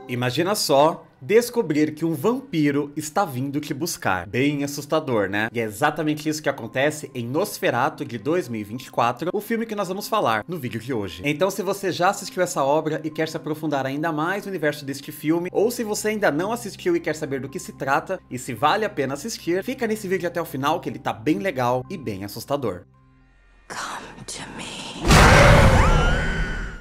Imagina só descobrir que um vampiro está vindo te buscar. Bem assustador, né? E é exatamente isso que acontece em Nosferatu de 2024, o filme que nós vamos falar no vídeo de hoje. Então, se você já assistiu essa obra e quer se aprofundar ainda mais no universo deste filme, ou se você ainda não assistiu e quer saber do que se trata e se vale a pena assistir, fica nesse vídeo até o final que ele tá bem legal e bem assustador. Come to me.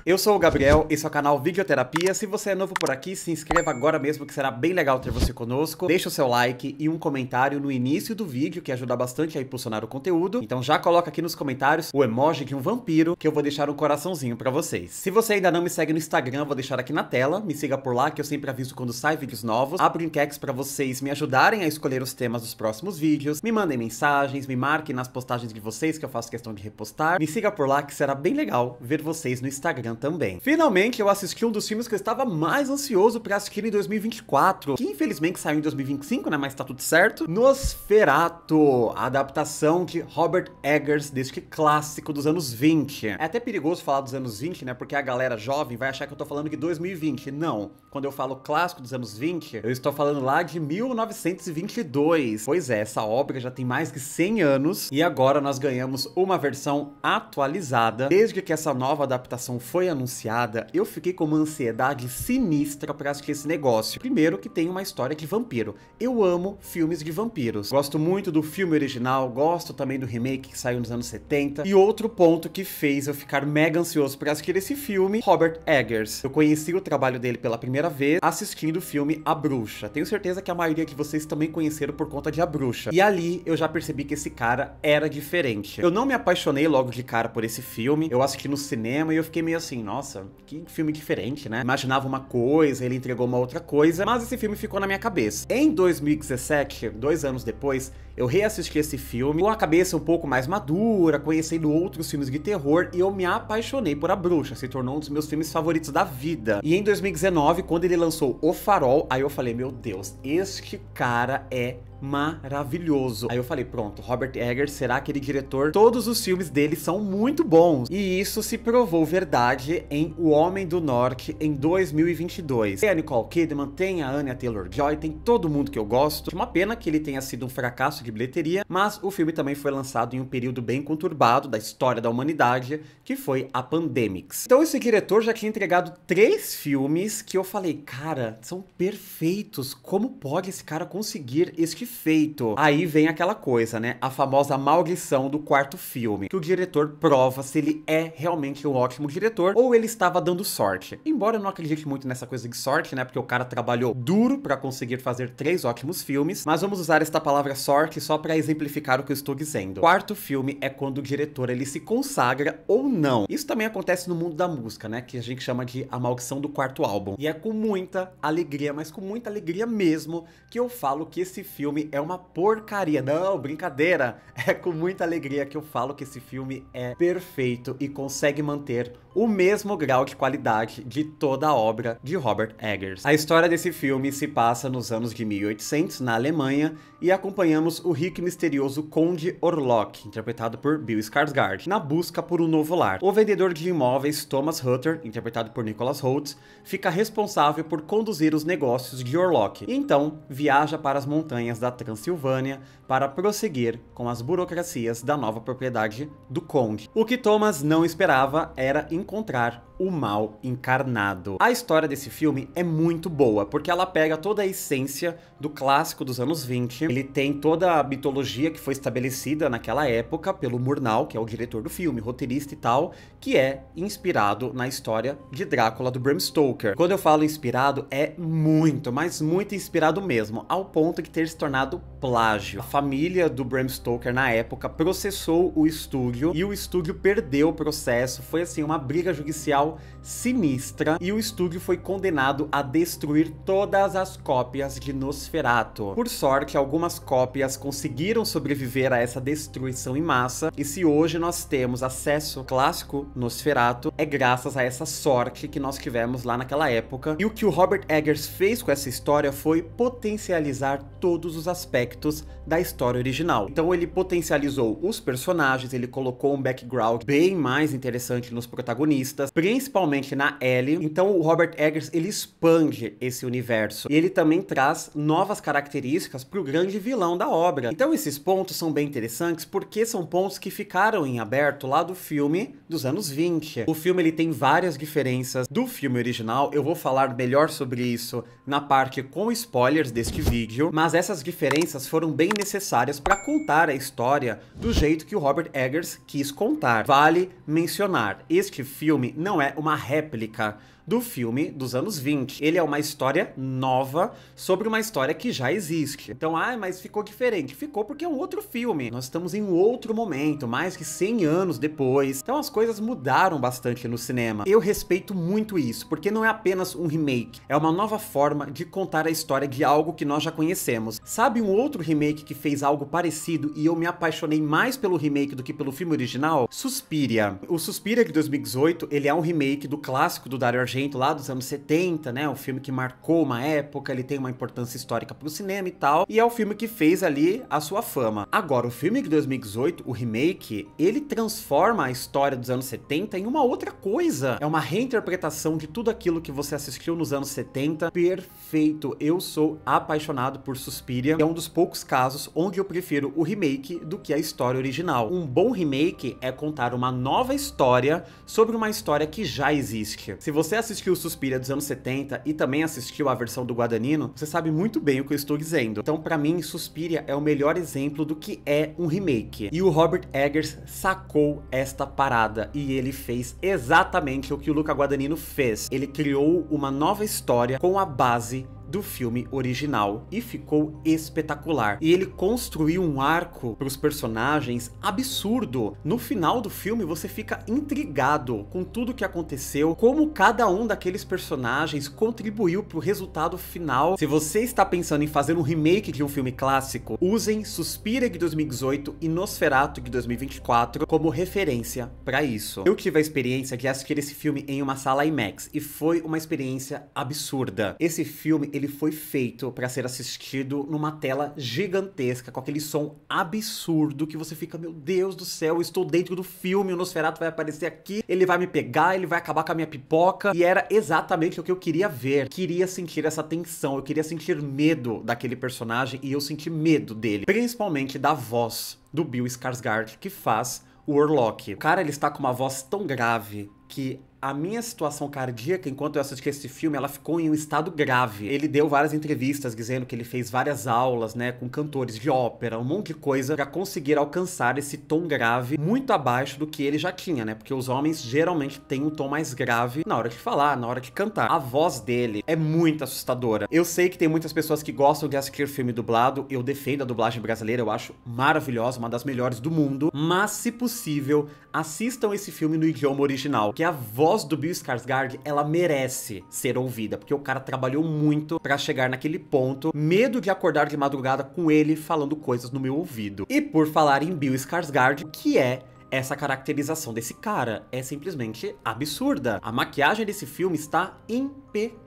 Eu sou o Gabriel, esse é o canal Videoterapia. Se você é novo por aqui, se inscreva agora mesmo que será bem legal ter você conosco. Deixa o seu like e um comentário no início do vídeo que ajuda bastante a impulsionar o conteúdo. Então já coloca aqui nos comentários o emoji de um vampiro que eu vou deixar um coraçãozinho pra vocês. Se você ainda não me segue no Instagram, vou deixar aqui na tela. Me siga por lá que eu sempre aviso quando sai vídeos novos. Abro enquetes pra vocês me ajudarem a escolher os temas dos próximos vídeos. Me mandem mensagens, me marquem nas postagens de vocês que eu faço questão de repostar. Me siga por lá que será bem legal ver vocês no Instagram também. Finalmente eu assisti um dos filmes que eu estava mais ansioso pra assistir em 2024, que infelizmente saiu em 2025, né, mas tá tudo certo. Nosferatu, a adaptação de Robert Eggers deste clássico dos anos 20. É até perigoso falar dos anos 20, né, porque a galera jovem vai achar que eu tô falando de 2020. Não, quando eu falo clássico dos anos 20, eu estou falando lá de 1922. Pois é, essa obra já tem mais de 100 anos e agora nós ganhamos uma versão atualizada. Desde que essa nova adaptação foi anunciada, eu fiquei com uma ansiedade sinistra pra assistir esse negócio. Primeiro que tem uma história de vampiro. Eu amo filmes de vampiros. Gosto muito do filme original, gosto também do remake que saiu nos anos 70. E outro ponto que fez eu ficar mega ansioso pra assistir esse filme, Robert Eggers. Eu conheci o trabalho dele pela primeira vez assistindo o filme A Bruxa. Tenho certeza que a maioria de vocês também conheceram por conta de A Bruxa. E ali eu já percebi que esse cara era diferente. Eu não me apaixonei logo de cara por esse filme. Eu assisti no cinema e eu fiquei meio assim, nossa, que filme diferente, né? Imaginava uma coisa, ele entregou uma outra coisa, mas esse filme ficou na minha cabeça. Em 2017, 2 anos depois, eu reassisti esse filme com a cabeça um pouco mais madura, conhecendo outros filmes de terror, e eu me apaixonei por A Bruxa, se tornou um dos meus filmes favoritos da vida. E em 2019, quando ele lançou O Farol, aí eu falei, meu Deus, este cara é maravilhoso. Aí eu falei, pronto, Robert Eggers será aquele diretor? Todos os filmes dele são muito bons. E isso se provou verdade em O Homem do Norte em 2022. Tem a Nicole Kidman, tem a Anya Taylor-Joy, tem todo mundo que eu gosto. Uma pena que ele tenha sido um fracasso de bilheteria, mas o filme também foi lançado em um período bem conturbado da história da humanidade, que foi a Pandemics. Então esse diretor já tinha entregado 3 filmes que eu falei, cara, são perfeitos. Como pode esse cara conseguir este feito? Aí vem aquela coisa, né? A famosa maldição do quarto filme, que o diretor prova se ele é realmente um ótimo diretor ou ele estava dando sorte. Embora eu não acredite muito nessa coisa de sorte, né? Porque o cara trabalhou duro pra conseguir fazer 3 ótimos filmes, mas vamos usar esta palavra sorte só pra exemplificar o que eu estou dizendo. O quarto filme é quando o diretor ele se consagra ou não. Isso também acontece no mundo da música, né? Que a gente chama de a maldição do quarto álbum. E é com muita alegria, mas com muita alegria mesmo, que eu falo que esse filme é uma porcaria. Não, brincadeira. É com muita alegria que eu falo que esse filme é perfeito e consegue manter o mesmo grau de qualidade de toda a obra de Robert Eggers. A história desse filme se passa nos anos de 1800, na Alemanha, e acompanhamos o rico e misterioso Conde Orlok, interpretado por Bill Skarsgård, na busca por um novo lar. O vendedor de imóveis Thomas Hutter, interpretado por Nicholas Hoult, fica responsável por conduzir os negócios de Orlok, e então viaja para as montanhas da Transilvânia para prosseguir com as burocracias da nova propriedade do Conde. O que Thomas não esperava era encontrar o mal encarnado. A história desse filme é muito boa, porque ela pega toda a essência do clássico dos anos 20, ele tem toda a mitologia que foi estabelecida naquela época pelo Murnau, que é o diretor do filme, roteirista e tal, que é inspirado na história de Drácula do Bram Stoker. Quando eu falo inspirado, é muito, mas muito inspirado mesmo, ao ponto de ter se tornado plágio. A família do Bram Stoker na época processou o estúdio e o estúdio perdeu o processo, foi assim uma briga judicial sinistra e o estúdio foi condenado a destruir todas as cópias de Nosferatu. Por sorte, algumas cópias conseguiram sobreviver a essa destruição em massa, e se hoje nós temos acesso ao clássico Nosferatu, é graças a essa sorte que nós tivemos lá naquela época. E o que o Robert Eggers fez com essa história foi potencializar todos os aspectos da história original. Então ele potencializou os personagens, ele colocou um background bem mais interessante nos protagonistas, principalmente principalmente na Ellie. Então o Robert Eggers, ele expande esse universo. E ele também traz novas características pro grande vilão da obra. Então esses pontos são bem interessantes porque são pontos que ficaram em aberto lá do filme dos anos 20. O filme ele tem várias diferenças do filme original. Eu vou falar melhor sobre isso na parte com spoilers deste vídeo, mas essas diferenças foram bem necessárias para contar a história do jeito que o Robert Eggers quis contar. Vale mencionar, este filme não é uma réplica do filme dos anos 20. Ele é uma história nova sobre uma história que já existe. Então, mas ficou diferente. Ficou porque é um outro filme. Nós estamos em um outro momento, mais que 100 anos depois. Então as coisas mudaram bastante no cinema. Eu respeito muito isso, porque não é apenas um remake. É uma nova forma de contar a história de algo que nós já conhecemos. Sabe um outro remake que fez algo parecido e eu me apaixonei mais pelo remake do que pelo filme original? Suspiria. O Suspiria de 2018, ele é um remake do clássico do Dario Argento lá dos anos 70, né? Um filme que marcou uma época, ele tem uma importância histórica pro cinema e tal, e é o filme que fez ali a sua fama. Agora, o filme de 2018, o remake, ele transforma a história dos anos 70 em uma outra coisa. É uma reinterpretação de tudo aquilo que você assistiu nos anos 70. Perfeito! Eu sou apaixonado por Suspiria. É um dos poucos casos onde eu prefiro o remake do que a história original. Um bom remake é contar uma nova história sobre uma história que já existe. Se você assistiu o Suspiria dos anos 70 e também assistiu a versão do Guadagnino, você sabe muito bem o que eu estou dizendo. Então, pra mim, Suspiria é o melhor exemplo do que é um remake. E o Robert Eggers sacou esta parada e ele fez exatamente o que o Luca Guadagnino fez. Ele criou uma nova história com a base do filme original e ficou espetacular. E ele construiu um arco para os personagens absurdo. No final do filme você fica intrigado com tudo que aconteceu, como cada um daqueles personagens contribuiu para o resultado final. Se você está pensando em fazer um remake de um filme clássico, usem Suspiria de 2018 e Nosferatu de 2024 como referência para isso. Eu tive a experiência de assistir esse filme em uma sala IMAX e foi uma experiência absurda. Esse filme ele foi feito para ser assistido numa tela gigantesca, com aquele som absurdo que você fica, meu Deus do céu, eu estou dentro do filme, o Nosferatu vai aparecer aqui, ele vai me pegar, ele vai acabar com a minha pipoca, e era exatamente o que eu queria ver. Queria sentir essa tensão, eu queria sentir medo daquele personagem, e eu senti medo dele, principalmente da voz do Bill Skarsgård, que faz o Orlok. O cara, ele está com uma voz tão grave que a minha situação cardíaca, enquanto eu assisti esse filme, ela ficou em um estado grave. Ele deu várias entrevistas dizendo que ele fez várias aulas, né, com cantores de ópera, um monte de coisa, pra conseguir alcançar esse tom grave muito abaixo do que ele já tinha, né, porque os homens geralmente têm um tom mais grave na hora de falar, na hora de cantar. A voz dele é muito assustadora. Eu sei que tem muitas pessoas que gostam de assistir filme dublado, eu defendo a dublagem brasileira, eu acho maravilhosa, uma das melhores do mundo, mas se possível, assistam esse filme no idioma original, que a voz do Bill Skarsgård, ela merece ser ouvida, porque o cara trabalhou muito pra chegar naquele ponto. Medo de acordar de madrugada com ele falando coisas no meu ouvido. E por falar em Bill Skarsgård, que é essa caracterização desse cara é simplesmente absurda. A maquiagem desse filme está impecável.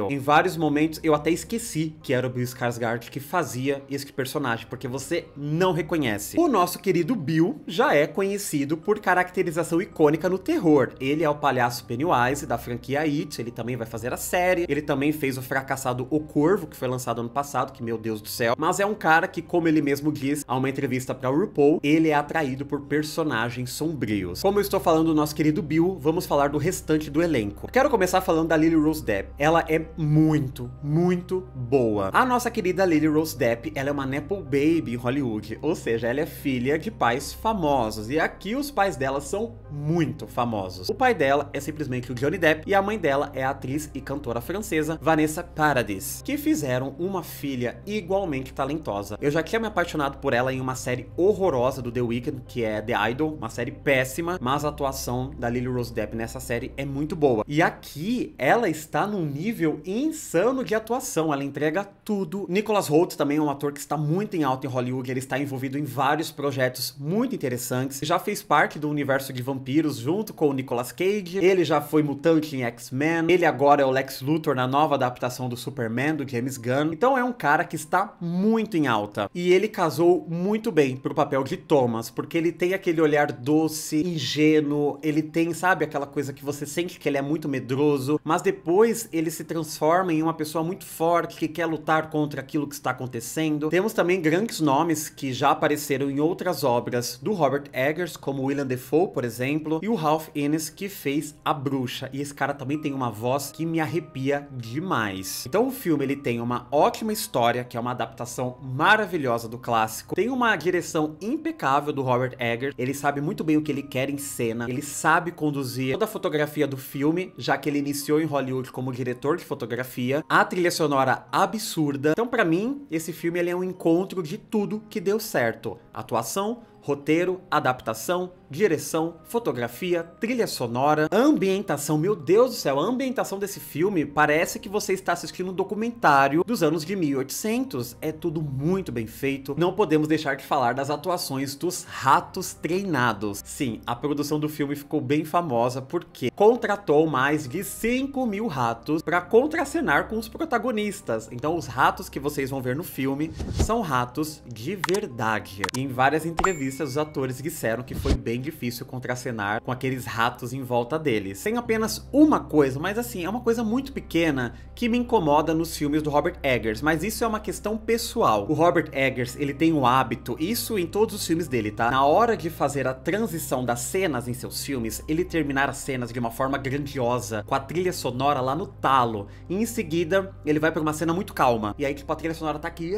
Em vários momentos eu até esqueci que era o Bill Skarsgård que fazia esse personagem, porque você não reconhece. O nosso querido Bill já é conhecido por caracterização icônica no terror. Ele é o palhaço Pennywise da franquia It, ele também vai fazer a série, ele também fez o fracassado O Corvo, que foi lançado ano passado, que meu Deus do céu. Mas é um cara que, como ele mesmo diz a uma entrevista pra RuPaul, ele é atraído por personagens sombrios. Como eu estou falando do nosso querido Bill, vamos falar do restante do elenco. Quero começar falando da Lily Rose Depp. Ela é muito, muito boa. A nossa querida Lily Rose Depp, ela é uma nepo baby em Hollywood, ou seja, ela é filha de pais famosos, e aqui os pais dela são muito famosos. O pai dela é simplesmente o Johnny Depp, e a mãe dela é a atriz e cantora francesa Vanessa Paradis, que fizeram uma filha igualmente talentosa. Eu já tinha me apaixonado por ela em uma série horrorosa do The Weeknd, que é The Idol, uma série péssima, mas a atuação da Lily Rose Depp nessa série é muito boa. E aqui, ela está num nível insano de atuação, ela entrega tudo. Nicholas Hoult também é um ator que está muito em alta em Hollywood, ele está envolvido em vários projetos muito interessantes, já fez parte do universo de vampiros junto com o Nicolas Cage, ele já foi mutante em X-Men, ele agora é o Lex Luthor na nova adaptação do Superman, do James Gunn, então é um cara que está muito em alta, e ele casou muito bem pro papel de Thomas, porque ele tem aquele olhar doce, ingênuo, ele tem, sabe, aquela coisa que você sente que ele é muito medroso, mas depois ele se transforma em uma pessoa muito forte, que quer lutar contra aquilo que está acontecendo. Temos também grandes nomes que já apareceram em outras obras do Robert Eggers, como Willem Dafoe, por exemplo, e o Ralph Fiennes, que fez A Bruxa, e esse cara também tem uma voz que me arrepia demais. Então o filme, ele tem uma ótima história, que é uma adaptação maravilhosa do clássico, tem uma direção impecável do Robert Eggers, ele sabe muito bem o que ele quer em cena, ele sabe conduzir toda a fotografia do filme, já que ele iniciou em Hollywood como diretor de fotografia, a trilha sonora absurda. Então pra mim, esse filme ele é um encontro de tudo que deu certo: atuação, roteiro, adaptação, direção, fotografia, trilha sonora, ambientação. Meu Deus do céu, a ambientação desse filme parece que você está assistindo um documentário dos anos de 1800. É tudo muito bem feito. Não podemos deixar de falar das atuações dos ratos treinados. Sim, a produção do filme ficou bem famosa porque contratou mais de 5.000 ratos para contracenar com os protagonistas. Então os ratos que vocês vão ver no filme são ratos de verdade. E em várias entrevistas os atores disseram que foi bem difícil contracenar com aqueles ratos em volta deles. Tem apenas uma coisa, mas assim, é uma coisa muito pequena que me incomoda nos filmes do Robert Eggers, mas isso é uma questão pessoal. O Robert Eggers, ele tem o hábito, isso em todos os filmes dele, tá? Na hora de fazer a transição das cenas em seus filmes, ele terminar as cenas de uma forma grandiosa, com a trilha sonora lá no talo, e em seguida ele vai pra uma cena muito calma, e aí tipo a trilha sonora tá aqui,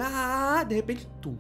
de repente, tum.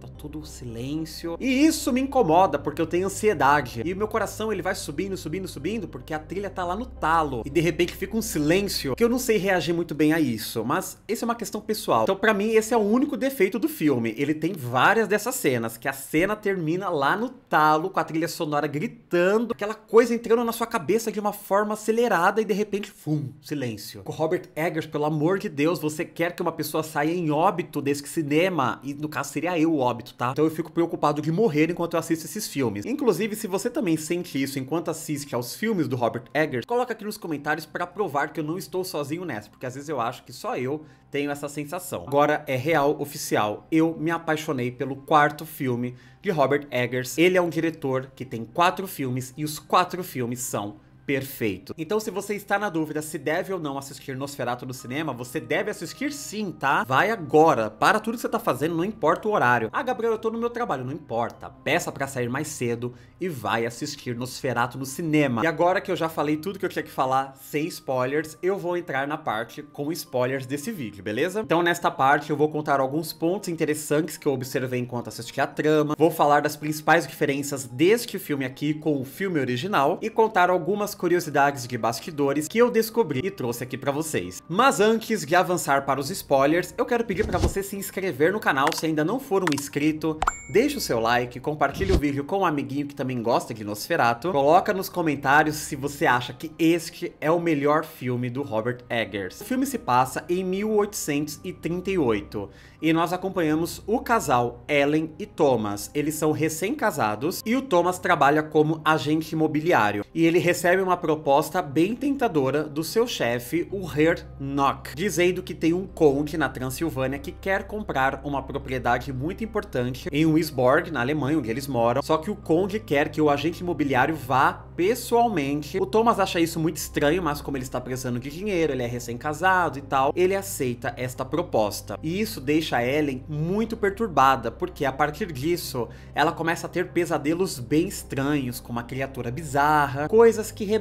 Tá tudo silêncio. E isso me incomoda, porque eu tenho ansiedade. E o meu coração, ele vai subindo, subindo, subindo, porque a trilha tá lá no talo. E de repente fica um silêncio, que eu não sei reagir muito bem a isso. Mas essa é uma questão pessoal. Então pra mim, esse é o único defeito do filme. Ele tem várias dessas cenas, que a cena termina lá no talo, com a trilha sonora gritando, aquela coisa entrando na sua cabeça de uma forma acelerada e de repente, silêncio. Com o Robert Eggers, pelo amor de Deus, você quer que uma pessoa saia em óbito desse cinema? E no caso seria eu, óbito, tá? Então eu fico preocupado de morrer enquanto eu assisto esses filmes. Inclusive, se você também sente isso enquanto assiste aos filmes do Robert Eggers, coloca aqui nos comentários pra provar que eu não estou sozinho nessa, porque às vezes eu acho que só eu tenho essa sensação. Agora é real, oficial, eu me apaixonei pelo quarto filme de Robert Eggers. Ele é um diretor que tem 4 filmes e os 4 filmes são perfeito. Então se você está na dúvida se deve ou não assistir Nosferatu no cinema, você deve assistir sim, tá? Vai agora, para tudo que você tá fazendo, não importa o horário. Gabriel, eu tô no meu trabalho, não importa. Peça pra sair mais cedo e vai assistir Nosferatu no cinema. E agora que eu já falei tudo que eu tinha que falar, sem spoilers, eu vou entrar na parte com spoilers desse vídeo, beleza? Então nesta parte eu vou contar alguns pontos interessantes que eu observei enquanto assisti a trama, vou falar das principais diferenças deste filme aqui com o filme original e contar algumas curiosidades de bastidores que eu descobri e trouxe aqui pra vocês. Mas antes de avançar para os spoilers, eu quero pedir pra você se inscrever no canal se ainda não for um inscrito, deixa o seu like, compartilha o vídeo com um amiguinho que também gosta de Nosferatu, coloca nos comentários se você acha que este é o melhor filme do Robert Eggers. O filme se passa em 1838 e nós acompanhamos o casal Ellen e Thomas. Eles são recém-casados e o Thomas trabalha como agente imobiliário e ele recebe uma proposta bem tentadora do seu chefe, o Herr Nock, dizendo que tem um conde na Transilvânia que quer comprar uma propriedade muito importante em Wisborg, na Alemanha, onde eles moram, só que o conde quer que o agente imobiliário vá pessoalmente. O Thomas acha isso muito estranho, mas como ele está precisando de dinheiro, ele é recém-casado e tal, ele aceita esta proposta. E isso deixa a Ellen muito perturbada, porque a partir disso, ela começa a ter pesadelos bem estranhos, com uma criatura bizarra, coisas que remetem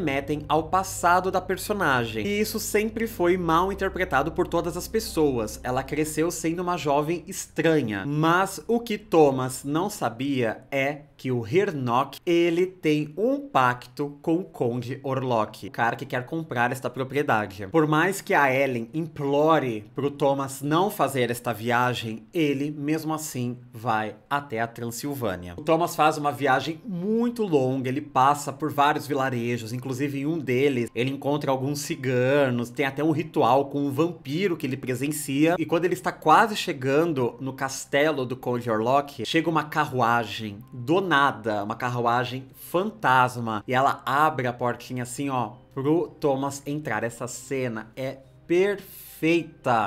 ao passado da personagem. E isso sempre foi mal interpretado por todas as pessoas. Ela cresceu sendo uma jovem estranha. Mas o que Thomas não sabia é que o Hyrnok, ele tem um pacto com o Conde Orlok, o cara que quer comprar esta propriedade. Por mais que a Ellen implore pro Thomas não fazer esta viagem, ele, mesmo assim, vai até a Transilvânia. O Thomas faz uma viagem muito longa, ele passa por vários vilarejos, inclusive em um deles, ele encontra alguns ciganos, tem até um ritual com um vampiro que ele presencia, e quando ele está quase chegando no castelo do Conde Orlok, chega uma carruagem do nada, uma carruagem fantasma, e ela abre a portinha assim, ó, pro Thomas entrar. Essa cena é perfeita.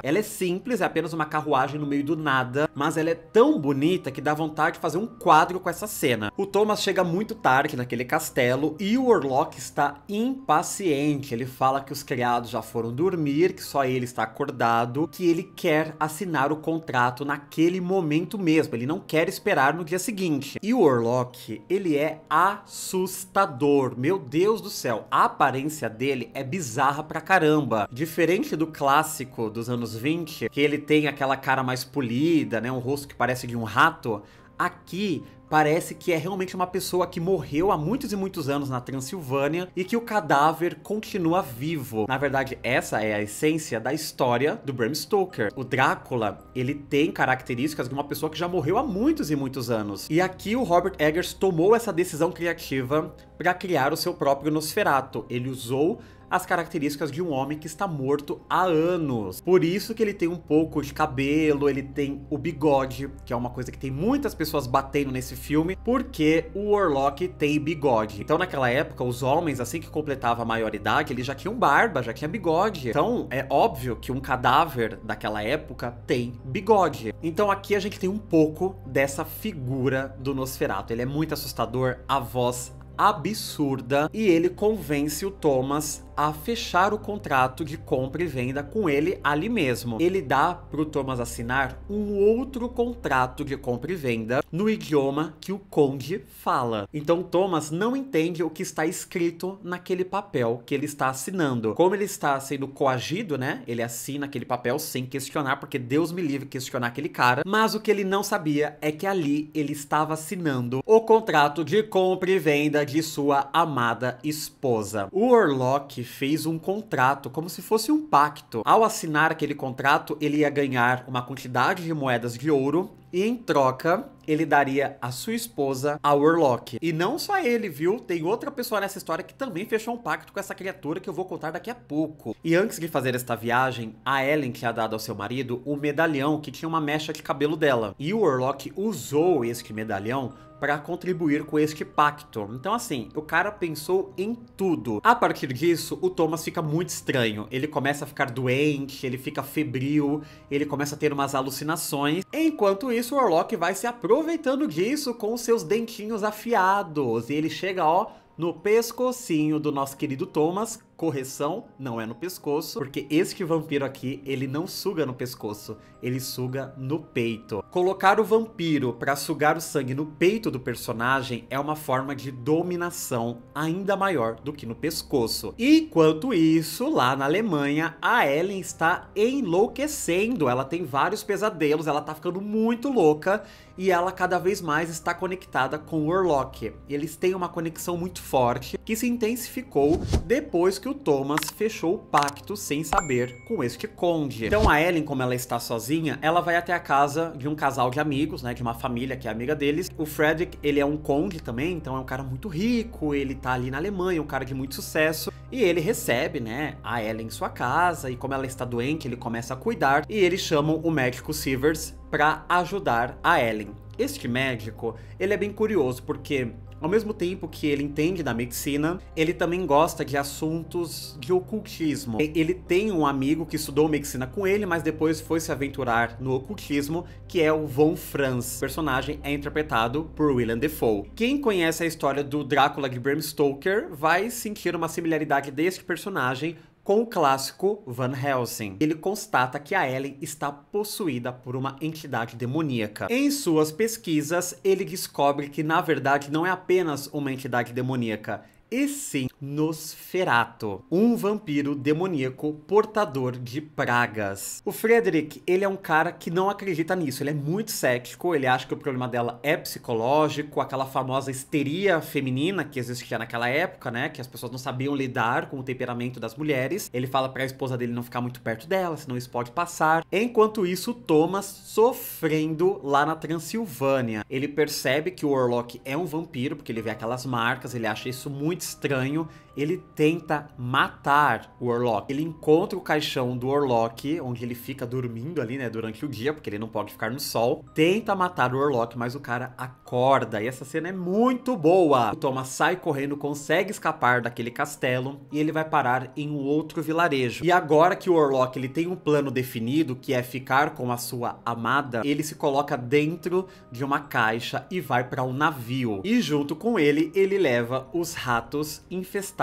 Ela é simples, é apenas uma carruagem no meio do nada, mas ela é tão bonita que dá vontade de fazer um quadro com essa cena. O Thomas chega muito tarde naquele castelo e o Orlok está impaciente. Ele fala que os criados já foram dormir, que só ele está acordado, que ele quer assinar o contrato naquele momento mesmo. Ele não quer esperar no dia seguinte. E o Orlok, ele é assustador. Meu Deus do céu, a aparência dele é bizarra pra caramba. Diferente do clássico dos anos 20, que ele tem aquela cara mais polida, né, um rosto que parece de um rato, aqui parece que é realmente uma pessoa que morreu há muitos e muitos anos na Transilvânia e que o cadáver continua vivo. Na verdade, essa é a essência da história do Bram Stoker. O Drácula, ele tem características de uma pessoa que já morreu há muitos e muitos anos. E aqui o Robert Eggers tomou essa decisão criativa para criar o seu próprio Nosferatu. Ele usou as características de um homem que está morto há anos. Por isso que ele tem um pouco de cabelo, ele tem o bigode, que é uma coisa que tem muitas pessoas batendo nesse filme, porque o Orlok tem bigode. Então naquela época, os homens, assim que completavam a maioridade, eles já tinham barba, já tinha bigode. Então é óbvio que um cadáver daquela época tem bigode. Então aqui a gente tem um pouco dessa figura do Nosferatu. Ele é muito assustador, a voz absurda, e ele convence o Thomas a fechar o contrato de compra e venda com ele ali mesmo. Ele dá pro Thomas assinar um outro contrato de compra e venda no idioma que o Conde fala. Então Thomas não entende o que está escrito naquele papel que ele está assinando. Como ele está sendo coagido, né? Ele assina aquele papel sem questionar, porque Deus me livre questionar aquele cara. Mas o que ele não sabia é que ali ele estava assinando o contrato de compra e venda de sua amada esposa. O Orlok fez um contrato como se fosse um pacto. Ao assinar aquele contrato, ele ia ganhar uma quantidade de moedas de ouro e em troca ele daria a sua esposa ao Orlok. E não só ele, viu? Tem outra pessoa nessa história que também fechou um pacto com essa criatura que eu vou contar daqui a pouco. E antes de fazer esta viagem, a Ellen tinha dado ao seu marido o medalhão que tinha uma mecha de cabelo dela. E o Orlok usou este medalhão para contribuir com este pacto. Então assim, o cara pensou em tudo. A partir disso, o Thomas fica muito estranho. Ele começa a ficar doente, ele fica febril, ele começa a ter umas alucinações. Enquanto isso, o Orlok vai se aproveitando disso com os seus dentinhos afiados. E ele chega, ó, no pescocinho do nosso querido Thomas. Correção, não é no pescoço, porque este vampiro aqui, ele não suga no pescoço, ele suga no peito. Colocar o vampiro para sugar o sangue no peito do personagem é uma forma de dominação ainda maior do que no pescoço. Enquanto isso, lá na Alemanha, a Ellen está enlouquecendo, ela tem vários pesadelos, ela tá ficando muito louca e ela cada vez mais está conectada com o Orlok. Eles têm uma conexão muito forte que se intensificou depois que o Thomas fechou o pacto sem saber com este conde. Então a Ellen, como ela está sozinha, ela vai até a casa de um casal de amigos, né, de uma família que é amiga deles. O Frederick, ele é um conde também, então é um cara muito rico, ele tá ali na Alemanha, um cara de muito sucesso, e ele recebe, né, a Ellen em sua casa, e como ela está doente, ele começa a cuidar, e eles chamam o médico Sivers para ajudar a Ellen. Este médico, ele é bem curioso, porque ao mesmo tempo que ele entende da medicina, ele também gosta de assuntos de ocultismo. Ele tem um amigo que estudou medicina com ele, mas depois foi se aventurar no ocultismo, que é o Von Franz. O personagem é interpretado por Willem Dafoe. Quem conhece a história do Drácula de Bram Stoker vai sentir uma similaridade deste personagem com o clássico Van Helsing. Ele constata que a Ellen está possuída por uma entidade demoníaca. Em suas pesquisas, ele descobre que na verdade não é apenas uma entidade demoníaca, e sim Nosferatu, um vampiro demoníaco portador de pragas. O Frederick, ele é um cara que não acredita nisso, ele é muito cético, ele acha que o problema dela é psicológico, aquela famosa histeria feminina que existia naquela época, né, que as pessoas não sabiam lidar com o temperamento das mulheres. Ele fala pra esposa dele não ficar muito perto dela, senão isso pode passar. Enquanto isso, Thomas sofrendo lá na Transilvânia. Ele percebe que o Orlok é um vampiro, porque ele vê aquelas marcas, ele acha isso muito estranho. Ele tenta matar o Orlok. Ele encontra o caixão do Orlok, onde ele fica dormindo ali, né, durante o dia, porque ele não pode ficar no sol. Tenta matar o Orlok, mas o cara acorda. E essa cena é muito boa. O Thomas sai correndo, consegue escapar daquele castelo e ele vai parar em um outro vilarejo. E agora que o Orlok ele tem um plano definido, que é ficar com a sua amada, ele se coloca dentro de uma caixa e vai para um navio. E junto com ele, ele leva os ratos infestados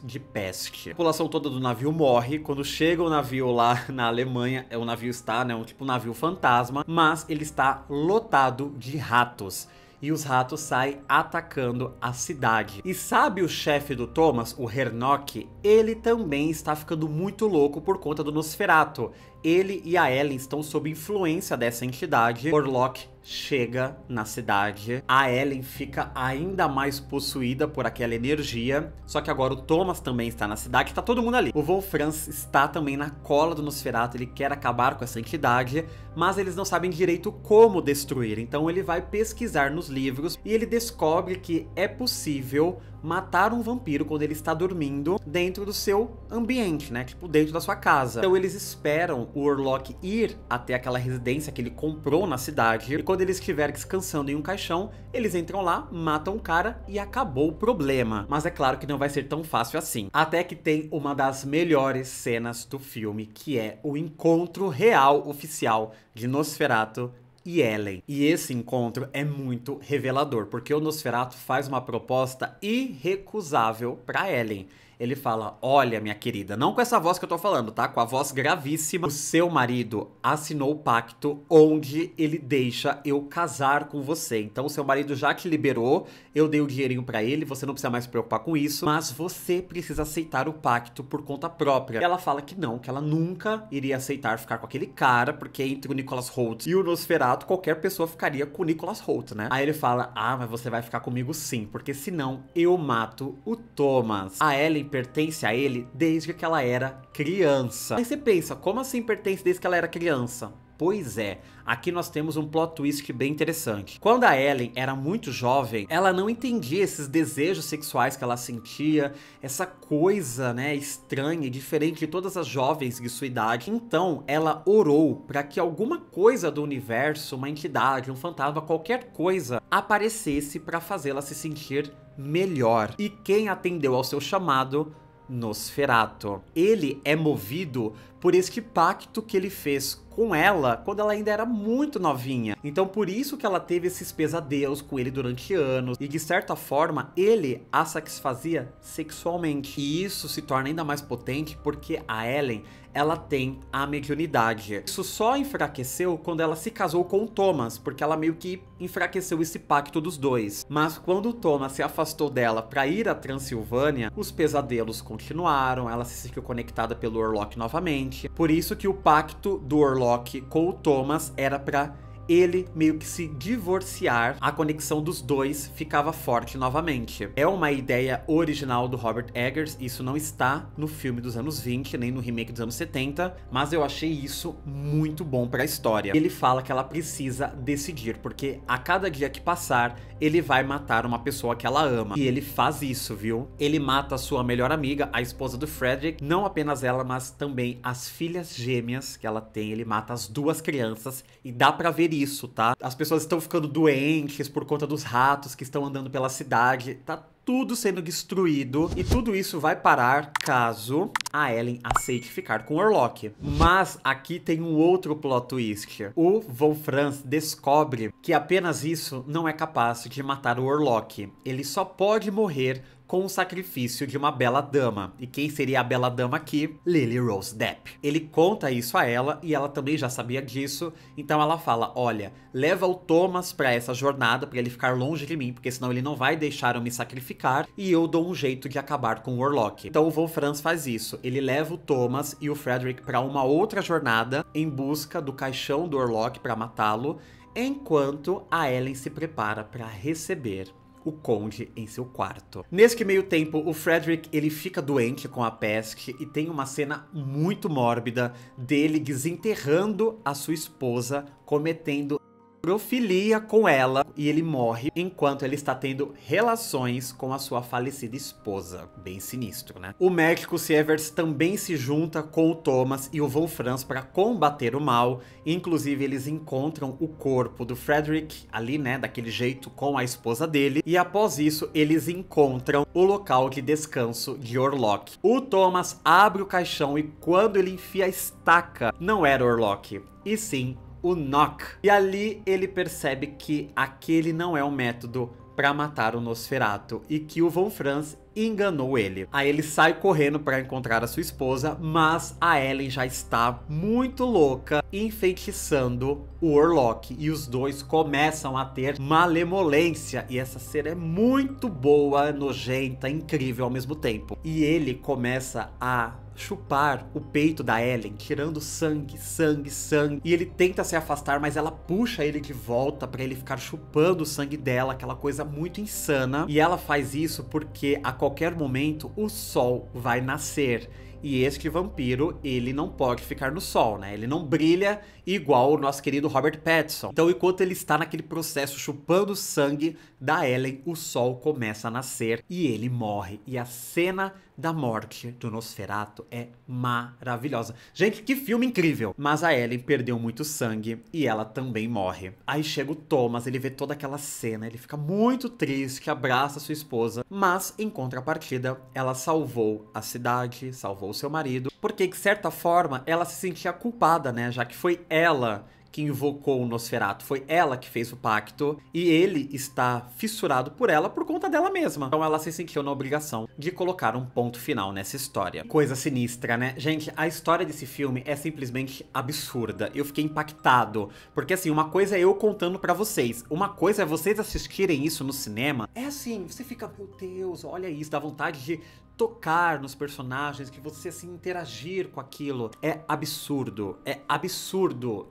de peste. A população toda do navio morre. Quando chega o navio lá na Alemanha, o navio está, né, um navio fantasma, mas ele está lotado de ratos. E os ratos saem atacando a cidade. E sabe o chefe do Thomas, o Hernok? Ele também está ficando muito louco por conta do Nosferatu. Ele e a Ellen estão sob influência dessa entidade. Orlok chega na cidade. A Ellen fica ainda mais possuída por aquela energia. Só que agora o Thomas também está na cidade. Tá todo mundo ali. O Von Franz está também na cola do Nosferatu. Ele quer acabar com essa entidade, mas eles não sabem direito como destruir. Então ele vai pesquisar nos livros e ele descobre que é possível matar um vampiro quando ele está dormindo dentro do seu ambiente, né? Tipo, dentro da sua casa. Então eles esperam o Orlok ir até aquela residência que ele comprou na cidade. E quando ele estiver descansando em um caixão, eles entram lá, matam o cara e acabou o problema. Mas é claro que não vai ser tão fácil assim. Até que tem uma das melhores cenas do filme, que é o encontro real oficial de Nosferatu e Ellen. E esse encontro é muito revelador, porque o Nosferatu faz uma proposta irrecusável para Ellen. Ele fala: olha, minha querida, não com essa voz que eu tô falando, tá? Com a voz gravíssima. O seu marido assinou o pacto onde ele deixa eu casar com você. Então o seu marido já te liberou, eu dei o dinheirinho pra ele, você não precisa mais se preocupar com isso, mas você precisa aceitar o pacto por conta própria. E ela fala que não, que ela nunca iria aceitar ficar com aquele cara, porque entre o Nicholas Hoult e o Nosferatu, qualquer pessoa ficaria com o Nicholas Hoult, né? Aí ele fala: ah, mas você vai ficar comigo sim, porque senão eu mato o Thomas. A Ellen pertence a ele desde que ela era criança. Aí você pensa, como assim pertence desde que ela era criança? Pois é, aqui nós temos um plot twist bem interessante. Quando a Ellen era muito jovem, ela não entendia esses desejos sexuais que ela sentia, essa coisa, né, estranha e diferente de todas as jovens de sua idade. Então, ela orou para que alguma coisa do universo, uma entidade, um fantasma, qualquer coisa, aparecesse para fazê-la se sentir melhor. E quem atendeu ao seu chamado? Nosferatu. Ele é movido por este pacto que ele fez com ela quando ela ainda era muito novinha. Então por isso que ela teve esses pesadelos com ele durante anos. E de certa forma ele a satisfazia sexualmente. E isso se torna ainda mais potente porque a Ellen, ela tem a mediunidade. Isso só enfraqueceu quando ela se casou com o Thomas, porque ela meio que enfraqueceu esse pacto dos dois. Mas quando o Thomas se afastou dela para ir à Transilvânia, os pesadelos continuaram, ela se sentiu conectada pelo Orlok novamente. Por isso que o pacto do Orlok com o Thomas era para ele meio que se divorciar, a conexão dos dois ficava forte novamente. É uma ideia original do Robert Eggers, isso não está no filme dos anos 20, nem no remake dos anos 70, mas eu achei isso muito bom pra história. Ele fala que ela precisa decidir, porque a cada dia que passar, ele vai matar uma pessoa que ela ama. E ele faz isso, viu? Ele mata a sua melhor amiga, a esposa do Frederick, não apenas ela, mas também as filhas gêmeas que ela tem. Ele mata as duas crianças e dá pra ver isso, tá? As pessoas estão ficando doentes por conta dos ratos que estão andando pela cidade. Tá tudo sendo destruído. E tudo isso vai parar caso a Ellen aceite ficar com o Orlok. Mas aqui tem um outro plot twist. O Von Franz descobre que apenas isso não é capaz de matar o Orlok. Ele só pode morrer com o sacrifício de uma bela dama. E quem seria a bela dama aqui? Lily Rose Depp. Ele conta isso a ela e ela também já sabia disso, então ela fala, olha, leva o Thomas pra essa jornada, pra ele ficar longe de mim, porque senão ele não vai deixar eu me sacrificar e eu dou um jeito de acabar com o Orlok. Então o Von Franz faz isso, ele leva o Thomas e o Frederick pra uma outra jornada em busca do caixão do Orlok pra matá-lo, enquanto a Ellen se prepara pra receber o conde em seu quarto. Nesse meio tempo, o Frederick, ele fica doente com a peste e tem uma cena muito mórbida dele desenterrando a sua esposa, cometendo profilia com ela, e ele morre enquanto ele está tendo relações com a sua falecida esposa. Bem sinistro, né? O médico Sievers também se junta com o Thomas e o Von Franz para combater o mal. Inclusive, eles encontram o corpo do Frederick ali, né, daquele jeito, com a esposa dele. E após isso, eles encontram o local de descanso de Orlok. O Thomas abre o caixão e quando ele enfia a estaca, não era Orlok, e sim o Nock. E ali ele percebe que aquele não é o método para matar o Nosferatu e que o Von Franz enganou ele. Aí ele sai correndo para encontrar a sua esposa, mas a Ellen já está muito louca, enfeitiçando o Orlok, e os dois começam a ter malemolência, e essa cena é muito boa, nojenta, incrível ao mesmo tempo. E ele começa a chupar o peito da Ellen, tirando sangue, sangue, sangue. E ele tenta se afastar, mas ela puxa ele de volta pra ele ficar chupando o sangue dela, aquela coisa muito insana. E ela faz isso porque a qualquer momento o sol vai nascer. E este vampiro, ele não pode ficar no sol, né? Ele não brilha igual o nosso querido Robert Pattinson. Então, enquanto ele está naquele processo chupando sangue da Ellen, o sol começa a nascer e ele morre. E a cena da morte do Nosferatu é maravilhosa. Gente, que filme incrível! Mas a Ellen perdeu muito sangue e ela também morre. Aí chega o Thomas, ele vê toda aquela cena, ele fica muito triste, abraça sua esposa, mas em contrapartida, ela salvou a cidade, salvou seu marido, porque de certa forma ela se sentia culpada, né? Já que foi ela que invocou o Nosferatu, foi ela que fez o pacto e ele está fissurado por ela por conta dela mesma. Então ela se sentiu na obrigação de colocar um ponto final nessa história. Coisa sinistra, né? Gente, a história desse filme é simplesmente absurda. Eu fiquei impactado, porque assim, uma coisa é eu contando pra vocês, uma coisa é vocês assistirem isso no cinema. É assim, você fica, meu Deus, olha isso, dá vontade de tocar nos personagens, que você assim interagir com aquilo. É absurdo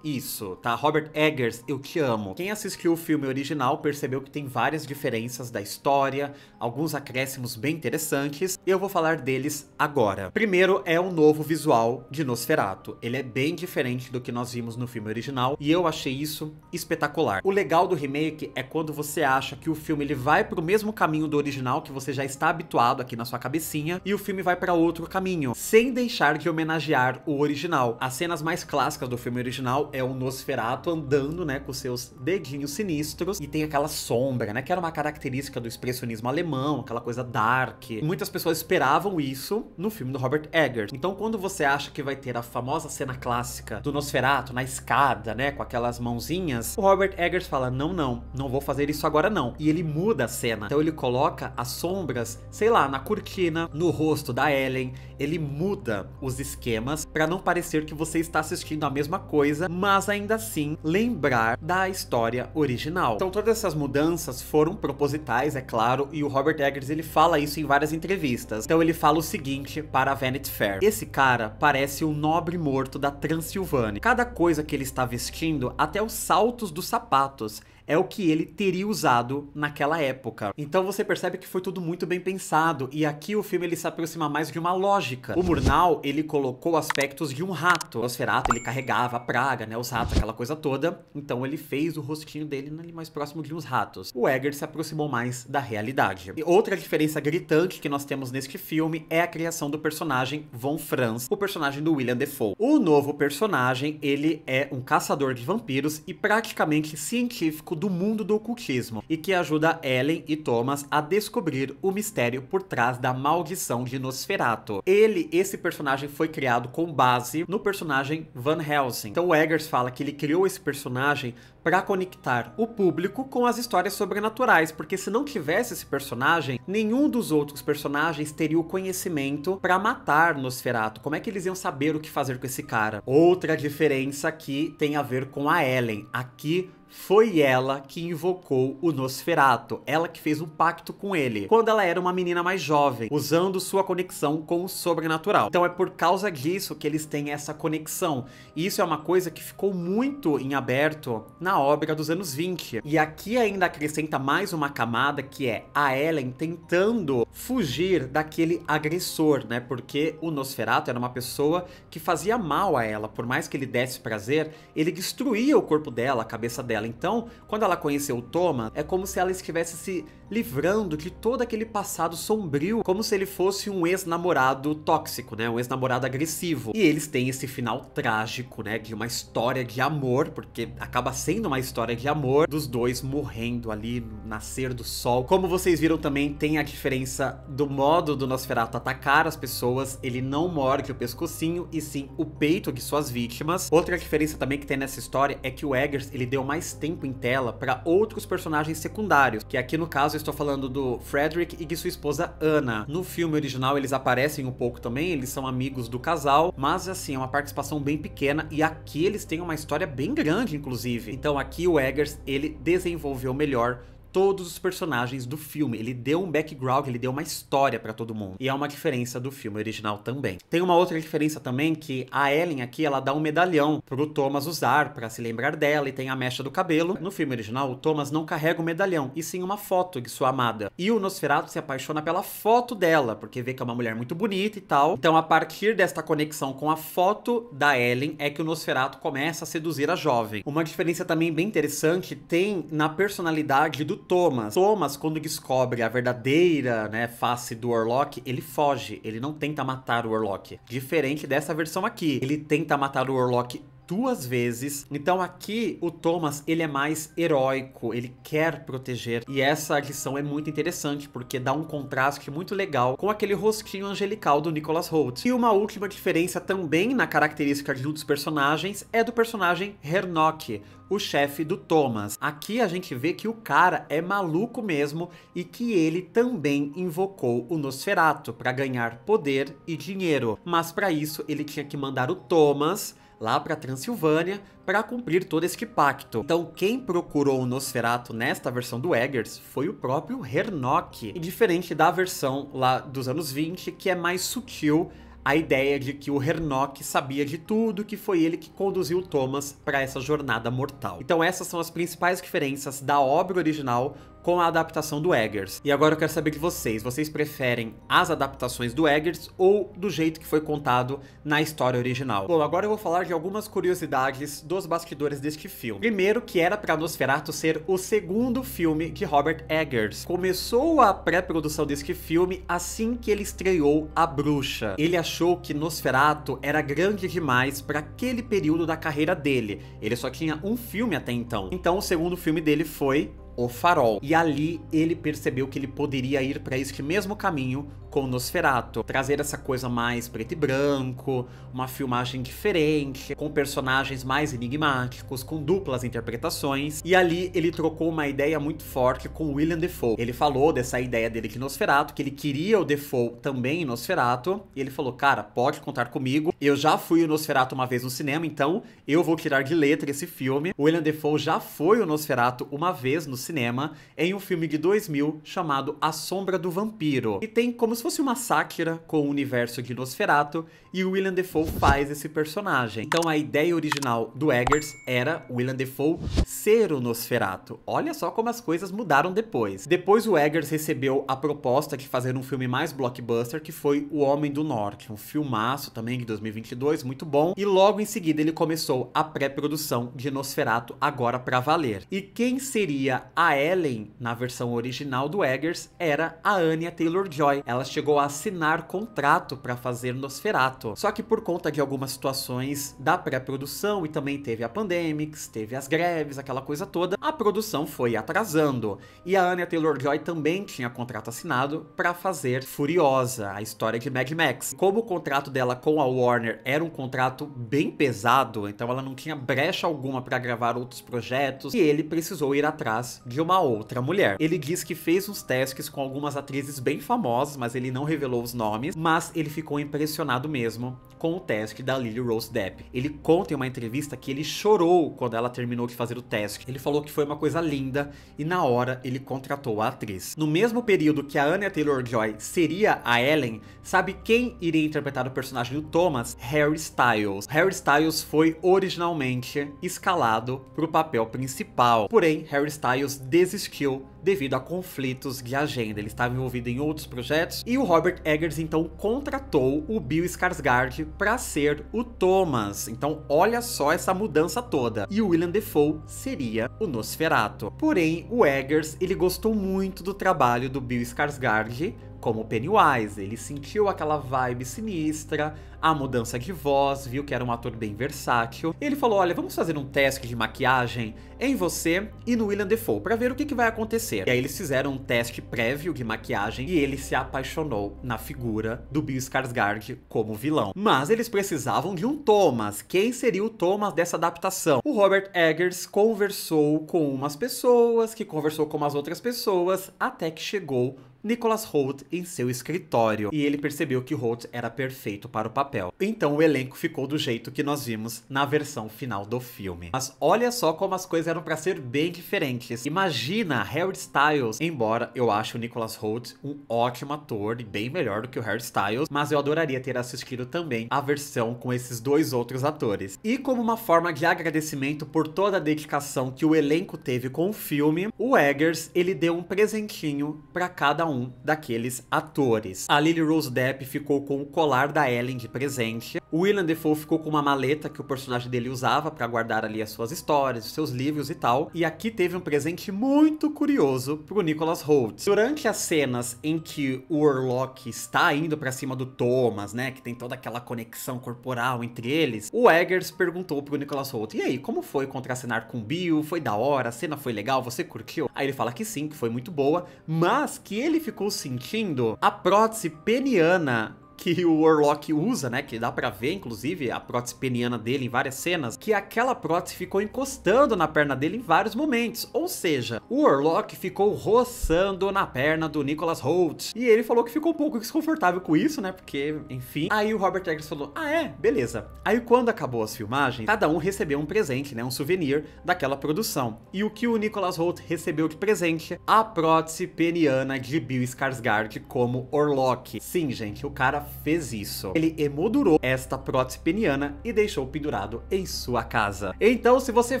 isso, tá? Robert Eggers, eu te amo. Quem assistiu o filme original percebeu que tem várias diferenças da história, alguns acréscimos bem interessantes, e eu vou falar deles agora. Primeiro é o novo visual de Nosferatu. Ele é bem diferente do que nós vimos no filme original e eu achei isso espetacular. O legal do remake é quando você acha que o filme ele vai pro mesmo caminho do original, que você já está habituado aqui na sua cabecinha, e o filme vai para outro caminho, sem deixar de homenagear o original. As cenas mais clássicas do filme original é o Nosferatu andando, né, com seus dedinhos sinistros, e tem aquela sombra, né, que era uma característica do expressionismo alemão, aquela coisa dark. Muitas pessoas esperavam isso no filme do Robert Eggers. Então quando você acha que vai ter a famosa cena clássica do Nosferatu na escada, né, com aquelas mãozinhas, o Robert Eggers fala, não vou fazer isso agora não. E ele muda a cena. Então ele coloca as sombras, sei lá, na cortina, no rosto da Ellen, ele muda os esquemas para não parecer que você está assistindo a mesma coisa, mas ainda assim lembrar da história original. Então todas essas mudanças foram propositais, é claro, e o Robert Eggers ele fala isso em várias entrevistas. Então ele fala o seguinte para a Vanity Fair: esse cara parece um nobre morto da Transilvânia. Cada coisa que ele está vestindo, até os saltos dos sapatos, é o que ele teria usado naquela época. Então você percebe que foi tudo muito bem pensado, e aqui o filme ele se aproxima mais de uma lógica. O Murnau, ele colocou aspectos de um rato. O Nosferatu, ele carregava a praga, né, os ratos, aquela coisa toda. Então ele fez o rostinho dele ali mais próximo de uns ratos. O Eggers se aproximou mais da realidade. E outra diferença gritante que nós temos neste filme é a criação do personagem Von Franz, o personagem do William Dafoe. O novo personagem, ele é um caçador de vampiros e praticamente científico do mundo do ocultismo, e que ajuda Ellen e Thomas a descobrir o mistério por trás da maldição maldição de Nosferatu. Esse personagem foi criado com base no personagem Van Helsing. Então o Eggers fala que ele criou esse personagem para conectar o público com as histórias sobrenaturais, porque se não tivesse esse personagem, nenhum dos outros personagens teria o conhecimento para matar Nosferatu. Como é que eles iam saber o que fazer com esse cara? Outra diferença aqui tem a ver com a Ellen. Aqui foi ela que invocou o Nosferatu, ela que fez um pacto com ele, quando ela era uma menina mais jovem, usando sua conexão com o sobrenatural. Então é por causa disso que eles têm essa conexão, e isso é uma coisa que ficou muito em aberto na obra dos anos 20. E aqui ainda acrescenta mais uma camada, que é a Ellen tentando fugir daquele agressor, né? Porque o Nosferatu era uma pessoa que fazia mal a ela, por mais que ele desse prazer, ele destruía o corpo dela, a cabeça dela. Então, quando ela conheceu o Thomas, é como se ela estivesse se livrando de todo aquele passado sombrio, como se ele fosse um ex-namorado tóxico, né? Um ex-namorado agressivo. E eles têm esse final trágico, né? De uma história de amor, porque acaba sendo uma história de amor, dos dois morrendo ali no nascer do sol. Como vocês viram também, tem a diferença do modo do Nosferatu atacar as pessoas. Ele não morde o pescocinho, e sim o peito de suas vítimas. Outra diferença também que tem nessa história é que o Eggers, ele deu mais tempo em tela para outros personagens secundários, que aqui no caso eu estou falando do Frederick e de sua esposa Anna. No filme original eles aparecem um pouco também, eles são amigos do casal, mas assim, é uma participação bem pequena, e aqui eles têm uma história bem grande, inclusive. Então aqui o Eggers, ele desenvolveu melhor todos os personagens do filme, ele deu um background, ele deu uma história pra todo mundo. E é uma diferença do filme original também. Tem uma outra diferença também, que a Ellen aqui, ela dá um medalhão pro Thomas usar pra se lembrar dela, e tem a mecha do cabelo. No filme original, o Thomas não carrega o medalhão, e sim uma foto de sua amada. E o Nosferatu se apaixona pela foto dela, porque vê que é uma mulher muito bonita e tal. Então, a partir desta conexão com a foto da Ellen, é que o Nosferatu começa a seduzir a jovem. Uma diferença também bem interessante tem na personalidade do Thomas. Thomas, quando descobre a verdadeira, né, face do Orlok, ele foge, ele não tenta matar o Orlok. Diferente dessa versão aqui, ele tenta matar o Orlok 2 vezes. Então aqui o Thomas, ele é mais heróico, ele quer proteger, e essa lição é muito interessante porque dá um contraste muito legal com aquele rostinho angelical do Nicholas Hoult. E uma última diferença também na característica de um dos personagens é do personagem Hernok, o chefe do Thomas. Aqui a gente vê que o cara é maluco mesmo, e que ele também invocou o Nosferatu para ganhar poder e dinheiro, mas para isso ele tinha que mandar o Thomas lá pra Transilvânia para cumprir todo este pacto. Então quem procurou o Nosferatu nesta versão do Eggers foi o próprio Hernok. E diferente da versão lá dos anos 20, que é mais sutil a ideia de que o Hernok sabia de tudo, que foi ele que conduziu o Thomas para essa jornada mortal. Então essas são as principais diferenças da obra original com a adaptação do Eggers. E agora eu quero saber de vocês. Vocês preferem as adaptações do Eggers ou do jeito que foi contado na história original? Bom, agora eu vou falar de algumas curiosidades dos bastidores deste filme. Primeiro, que era para Nosferatu ser o segundo filme de Robert Eggers. Começou a pré-produção deste filme assim que ele estreou A Bruxa. Ele achou que Nosferatu era grande demais para aquele período da carreira dele. Ele só tinha um filme até então. Então o segundo filme dele foi O Farol. E ali ele percebeu que ele poderia ir para este mesmo caminho com Nosferatu, trazer essa coisa mais preto e branco, uma filmagem diferente, com personagens mais enigmáticos, com duplas interpretações. E ali ele trocou uma ideia muito forte com William Dafoe. Ele falou dessa ideia dele de Nosferatu, que ele queria o Dafoe também em Nosferatu, e ele falou: cara, pode contar comigo, eu já fui o Nosferatu uma vez no cinema, então eu vou tirar de letra esse filme. O William Dafoe já foi o Nosferatu uma vez no cinema, em um filme de 2000 chamado A Sombra do Vampiro, e tem como se fosse uma sátira com o universo de Nosferatu, e o William Dafoe faz esse personagem. Então a ideia original do Eggers era o William Dafoe ser o Nosferatu. Olha só como as coisas mudaram depois. Depois o Eggers recebeu a proposta de fazer um filme mais blockbuster, que foi O Homem do Norte, um filmaço também de 2022, muito bom, e logo em seguida ele começou a pré-produção de Nosferatu agora pra valer. E quem seria a Ellen, na versão original do Eggers, era a Anya Taylor-Joy. Ela chegou a assinar contrato para fazer Nosferatu. Só que por conta de algumas situações da pré-produção, e também teve a Pandemics, teve as greves, aquela coisa toda, a produção foi atrasando. E a Anya Taylor-Joy também tinha contrato assinado para fazer Furiosa, a história de Mad Max. Como o contrato dela com a Warner era um contrato bem pesado, então ela não tinha brecha alguma para gravar outros projetos, e ele precisou ir atrás de uma outra mulher. Ele diz que fez uns testes com algumas atrizes bem famosas, mas ele não revelou os nomes, mas ele ficou impressionado mesmo com o teste da Lily Rose Depp. Ele conta em uma entrevista que ele chorou quando ela terminou de fazer o teste. Ele falou que foi uma coisa linda e na hora ele contratou a atriz. No mesmo período que a Anya Taylor-Joy seria a Ellen, sabe quem iria interpretar o personagem do Thomas? Harry Styles. Harry Styles foi originalmente escalado para o papel principal, porém Harry Styles desistiu devido a conflitos de agenda. Ele estava envolvido em outros projetos e o Robert Eggers então contratou o Bill Skarsgård para ser o Thomas. Então olha só essa mudança toda. E o Willem Dafoe seria o Nosferatu. Porém, o Eggers, ele gostou muito do trabalho do Bill Skarsgård como Pennywise. Ele sentiu aquela vibe sinistra, a mudança de voz, viu que era um ator bem versátil. Ele falou, olha, vamos fazer um teste de maquiagem em você e no Willem Dafoe, pra ver o que vai acontecer. E aí eles fizeram um teste prévio de maquiagem e ele se apaixonou na figura do Bill Skarsgård como vilão. Mas eles precisavam de um Thomas. Quem seria o Thomas dessa adaptação? O Robert Eggers conversou com umas pessoas, que conversou com umas outras pessoas, até que chegou Nicholas Hoult em seu escritório, e ele percebeu que Hoult era perfeito para o papel. Então o elenco ficou do jeito que nós vimos na versão final do filme. Mas olha só como as coisas eram para ser bem diferentes. Imagina Harry Styles, embora eu ache o Nicholas Hoult um ótimo ator e bem melhor do que o Harry Styles, mas eu adoraria ter assistido também a versão com esses dois outros atores. E como uma forma de agradecimento por toda a dedicação que o elenco teve com o filme, o Eggers, ele deu um presentinho para cada um daqueles atores. A Lily Rose Depp ficou com o colar da Ellen de presente. O Willem Dafoe ficou com uma maleta que o personagem dele usava para guardar ali as suas histórias, os seus livros e tal. E aqui teve um presente muito curioso pro Nicholas Hoult. Durante as cenas em que o Orlok está indo para cima do Thomas, né, que tem toda aquela conexão corporal entre eles, o Eggers perguntou pro Nicholas Hoult, e aí, como foi contracenar com o Bill? Foi da hora? A cena foi legal? Você curtiu? Aí ele fala que sim, que foi muito boa, mas que ele ficou sentindo a prótese peniana que o Orlok usa, né, que dá pra ver, inclusive, a prótese peniana dele em várias cenas, que aquela prótese ficou encostando na perna dele em vários momentos, ou seja, o Orlok ficou roçando na perna do Nicholas Hoult, e ele falou que ficou um pouco desconfortável com isso, né, porque, enfim, aí o Robert Eggers falou, ah é, beleza. Aí quando acabou as filmagens, cada um recebeu um presente, né, um souvenir daquela produção, e o que o Nicholas Hoult recebeu de presente? A prótese peniana de Bill Skarsgård como Orlok. Sim, gente, o cara fez isso. Ele emoldurou esta prótese peniana e deixou pendurado em sua casa. Então, se você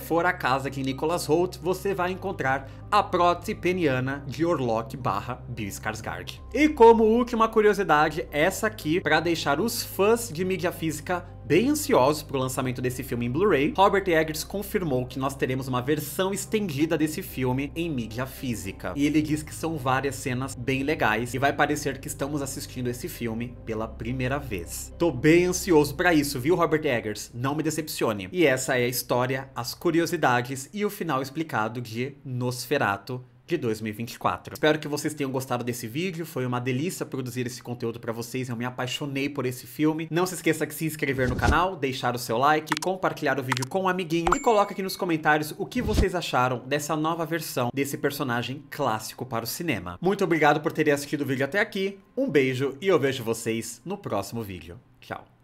for à casa de Nicholas Hoult, você vai encontrar a prótese peniana de Orlok / Bill Skarsgård. E como última curiosidade, essa aqui, para deixar os fãs de mídia física bem ansiosos pro lançamento desse filme em Blu-ray, Robert Eggers confirmou que nós teremos uma versão estendida desse filme em mídia física. E ele diz que são várias cenas bem legais e vai parecer que estamos assistindo esse filme pela primeira vez. Tô bem ansioso pra isso, viu, Robert Eggers? Não me decepcione. E essa é a história, as curiosidades e o final explicado de Nosferatu de 2024. Espero que vocês tenham gostado desse vídeo, foi uma delícia produzir esse conteúdo pra vocês, eu me apaixonei por esse filme. Não se esqueça de se inscrever no canal, deixar o seu like, compartilhar o vídeo com um amiguinho e coloca aqui nos comentários o que vocês acharam dessa nova versão desse personagem clássico para o cinema. Muito obrigado por terem assistido o vídeo até aqui, um beijo e eu vejo vocês no próximo vídeo. Tchau!